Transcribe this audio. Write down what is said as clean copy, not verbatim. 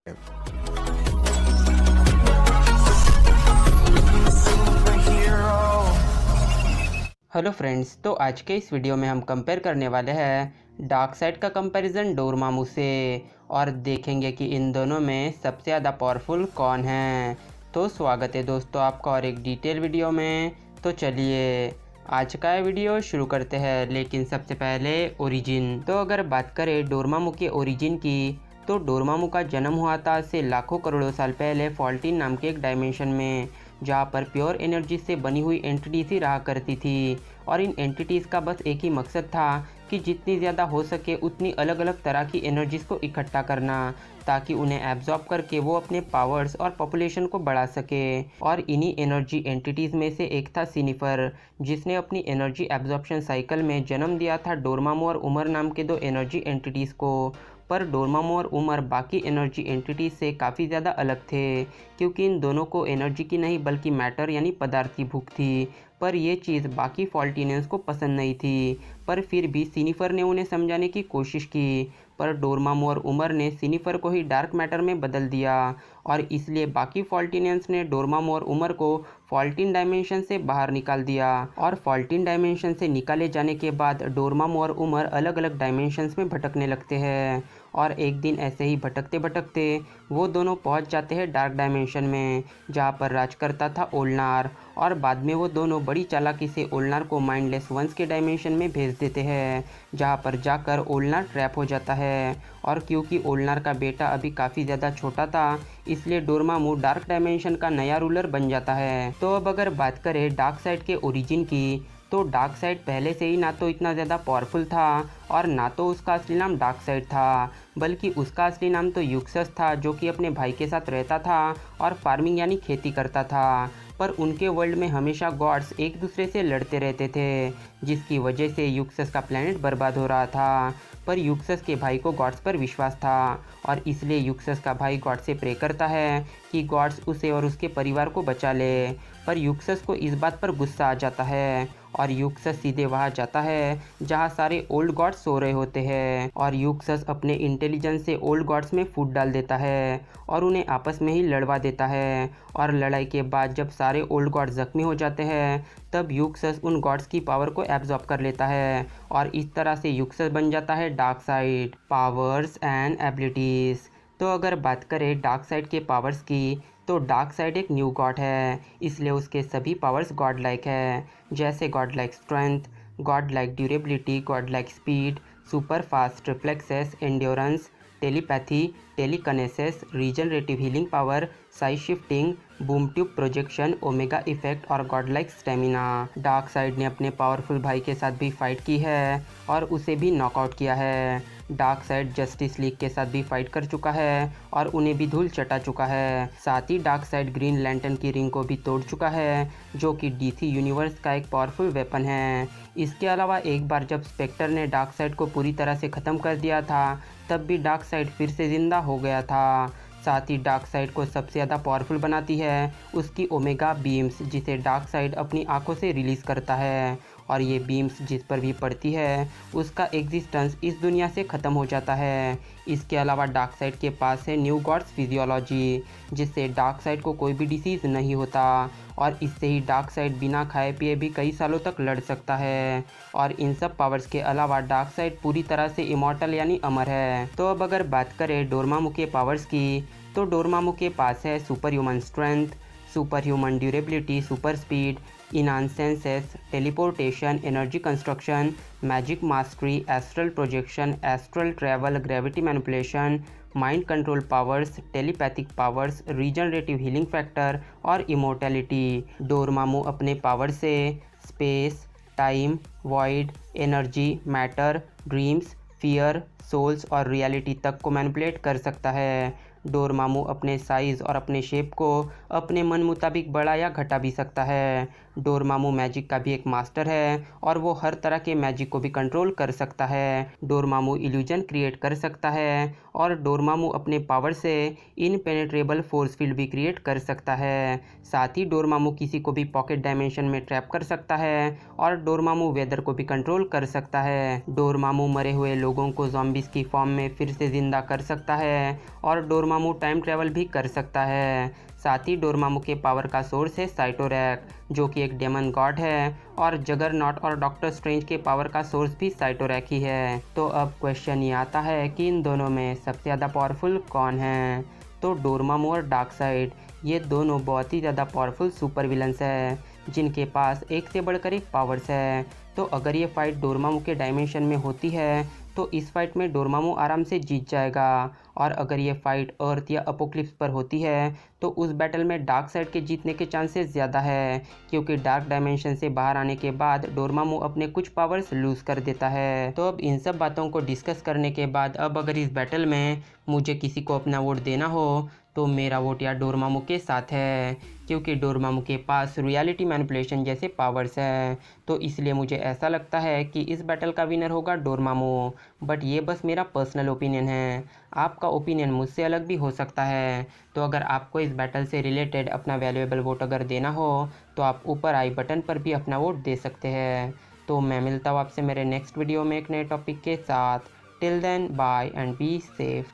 Hello friends, तो आज के इस वीडियो में हम कंपेयर करने वाले हैं डार्क साइड का कंपैरिजन डोरमामू से और देखेंगे कि इन दोनों में सबसे ज़्यादा पावरफुल कौन है। तो स्वागत है दोस्तों आपका और एक डिटेल वीडियो में। तो चलिए आज का वीडियो शुरू करते हैं, लेकिन सबसे पहले ओरिजिन। तो अगर बात करें डोरमामू के ओरिजिन की, तो डोरमामू का जन्म हुआ था आज से लाखों करोड़ों साल पहले फॉल्टीन नाम के एक डायमेंशन में, जहाँ पर प्योर एनर्जी से बनी हुई एंटिटीज ही रहा करती थी। और इन एंटिटीज़ का बस एक ही मकसद था कि जितनी ज़्यादा हो सके उतनी अलग अलग तरह की एनर्जीज़ को इकट्ठा करना, ताकि उन्हें एब्जॉर्ब करके वो अपने पावर्स और पॉपुलेशन को बढ़ा सके। और इन्हीं एनर्जी एंटिटीज़ में से एक था सिनिफर, जिसने अपनी एनर्जी एब्जॉर्प्शन साइकिल में जन्म दिया था डोरमामू और उमर नाम के दो एनर्जी एंटिटीज़ को। पर डोरमामू और उमर बाकी एनर्जी एंटिटीज से काफ़ी ज़्यादा अलग थे, क्योंकि इन दोनों को एनर्जी की नहीं बल्कि मैटर यानी पदार्थ की भूख थी। पर यह चीज़ बाकी फॉल्टिनियंस को पसंद नहीं थी, पर फिर भी सिनिफर ने उन्हें समझाने की कोशिश की। पर डोरमामू और उमर ने सिनिफर को ही डार्क मैटर में बदल दिया, और इसलिए बाकी फॉल्टिनियंस ने डोरमामू और उमर को फॉल्टिन डायमेंशन से बाहर निकाल दिया। और फॉल्टिन डायमेंशन से निकाले जाने के बाद डोरमामू और उमर अलग अलग डायमेंशंस में भटकने लगते हैं। और एक दिन ऐसे ही भटकते भटकते वो दोनों पहुंच जाते हैं डार्क डायमेंशन में, जहां पर राज करता था ओल्नार। और बाद में वो दोनों बड़ी चालाकी से ओल्नार को माइंडलेस वंस के डायमेंशन में भेज देते हैं, जहां पर जाकर ओल्नार ट्रैप हो जाता है। और क्योंकि ओल्नार का बेटा अभी काफ़ी ज़्यादा छोटा था, इसलिए डोरमामू डार्क डायमेंशन का नया रूलर बन जाता है। तो अब अगर बात करें डार्क साइड के ओरिजिन की, तो डार्क साइड पहले से ही ना तो इतना ज़्यादा पावरफुल था और ना तो उसका असली नाम डार्क साइड था, बल्कि उसका असली नाम तो यूक्सस था, जो कि अपने भाई के साथ रहता था और फार्मिंग यानी खेती करता था। पर उनके वर्ल्ड में हमेशा गॉड्स एक दूसरे से लड़ते रहते थे, जिसकी वजह से यूक्सस का प्लैनेट बर्बाद हो रहा था। पर यूक्सस के भाई को गॉड्स पर विश्वास था, और इसलिए यूक्सस का भाई गॉड से प्रे करता है कि गॉड्स उसे और उसके परिवार को बचा ले। पर यूक्सस को इस बात पर गुस्सा आ जाता है, और यूक्सस सीधे वहाँ जाता है जहाँ सारे ओल्ड गॉड्स सो रहे होते हैं। और यूक्सस अपने इंटेलिजेंस से ओल्ड गॉड्स में फूट डाल देता है और उन्हें आपस में ही लड़वा देता है। और लड़ाई के बाद जब सारे ओल्ड गॉड्स जख्मी हो जाते हैं, तब यूक्सस उन गॉड्स की पावर को एब्जॉर्ब कर लेता है, और इस तरह से यूक्सस बन जाता है dark side. Powers and abilities. तो अगर बात करें डार्क साइड के पावर्स की, तो डार्क साइड एक न्यू गॉड है, इसलिए उसके सभी पावर्स गॉड लाइक है, जैसे god like strength, god like durability, god like speed, super fast reflexes, endurance, telepathy, telekinesis, regenerative healing power, size shifting, boom tube projection, omega effect और god like stamina. Darkseid ने अपने powerful भाई के साथ भी fight की है और उसे भी नॉकआउट किया है। डार्क साइड जस्टिस लीग के साथ भी फाइट कर चुका है और उन्हें भी धूल चटा चुका है। साथ ही डार्क साइड ग्रीन लैंटर्न की रिंग को भी तोड़ चुका है, जो कि डीसी यूनिवर्स का एक पावरफुल वेपन है। इसके अलावा एक बार जब स्पेक्टर ने डार्क साइड को पूरी तरह से ख़त्म कर दिया था, तब भी डार्क साइड फिर से ज़िंदा हो गया था। साथ ही डार्क साइड को सबसे ज़्यादा पावरफुल बनाती है उसकी ओमेगा बीम्स, जिसे डार्क साइड अपनी आंखों से रिलीज़ करता है। और ये बीम्स जिस पर भी पड़ती है उसका एग्जिस्टेंस इस दुनिया से ख़त्म हो जाता है। इसके अलावा डार्क साइड के पास है न्यू गॉड्स फिजियोलॉजी, जिससे डार्क साइड को कोई भी डिसीज़ नहीं होता, और इससे ही डार्क साइड बिना खाए पिए भी कई सालों तक लड़ सकता है। और इन सब पावर्स के अलावा डार्क साइड पूरी तरह से इमॉर्टल यानी अमर है। तो अब अगर बात करें डोरमामू के पावर्स की, तो डोरमामू के पास है superhuman strength, superhuman durability, super speed, enhancements, teleportation, energy construction, magic mastery, astral projection, astral travel, gravity manipulation, mind control powers, telepathic powers, regenerative healing factor और immortality. Dormammu अपने power से space, time, void, energy, matter, dreams, fear, souls और reality तक को manipulate कर सकता है। Dormammu अपने साइज़ और अपने शेप को अपने मन मुताबिक बढ़ा या घटा भी सकता है। डोरमामू मैजिक का भी एक मास्टर है और वो हर तरह के मैजिक को भी कंट्रोल कर सकता है। डोरमामू इल्यूजन क्रिएट कर सकता है और डोरमामू अपने पावर से इनपेनेट्रेबल फोर्स फील्ड भी क्रिएट कर सकता है। साथ ही डोरमामू किसी को भी पॉकेट डायमेंशन में ट्रैप कर सकता है और डोरमामू वेदर को भी कंट्रोल कर सकता है। डोरमामू मरे हुए लोगों को ज़ॉम्बीज़ की फॉर्म में फिर से ज़िंदा कर सकता है और डोरमामू डोरमामू टाइम ट्रैवल भी कर सकता है। साथ ही डोरमामू के पावर का सोर्स है साइटोरैक, जो कि एक डेमन गॉड है, और जगरनॉट और डॉक्टर स्ट्रेंज के पावर का सोर्स भी साइटोरैक ही है। तो अब क्वेश्चन ये आता है कि इन दोनों में सबसे ज़्यादा पावरफुल कौन है। तो डोरमामू और डार्कसाइड ये दोनों बहुत ही ज़्यादा पावरफुल सुपर विलन्स है, जिनके पास एक से बढ़कर एक पावर्स है। तो अगर ये फाइट डोरमामू के डायमेंशन में होती है तो इस फाइट में डोरमामू आराम से जीत जाएगा, और अगर ये फाइट अर्थ या अपोक्लिप्स पर होती है तो उस बैटल में डार्कसाइड के जीतने के चांसेस ज़्यादा है, क्योंकि डार्क डायमेंशन से बाहर आने के बाद डोरमामू अपने कुछ पावर्स लूज़ कर देता है। तो अब इन सब बातों को डिस्कस करने के बाद अब अगर इस बैटल में मुझे किसी को अपना वोट देना हो तो मेरा वोट यार डोरमामू के साथ है, क्योंकि डोरमामू के पास रियलिटी मैनिपुलेशन जैसे पावर्स हैं। तो इसलिए मुझे ऐसा लगता है कि इस बैटल का विनर होगा डोरमामू। बट ये बस मेरा पर्सनल ओपिनियन है, आपका ओपिनियन मुझसे अलग भी हो सकता है। तो अगर आपको इस बैटल से रिलेटेड अपना वैल्यूएबल वोट अगर देना हो तो आप ऊपर आई बटन पर भी अपना वोट दे सकते हैं। तो मैं मिलता हूँ आपसे मेरे नेक्स्ट वीडियो में एक नए टॉपिक के साथ। Till then bye and be safe.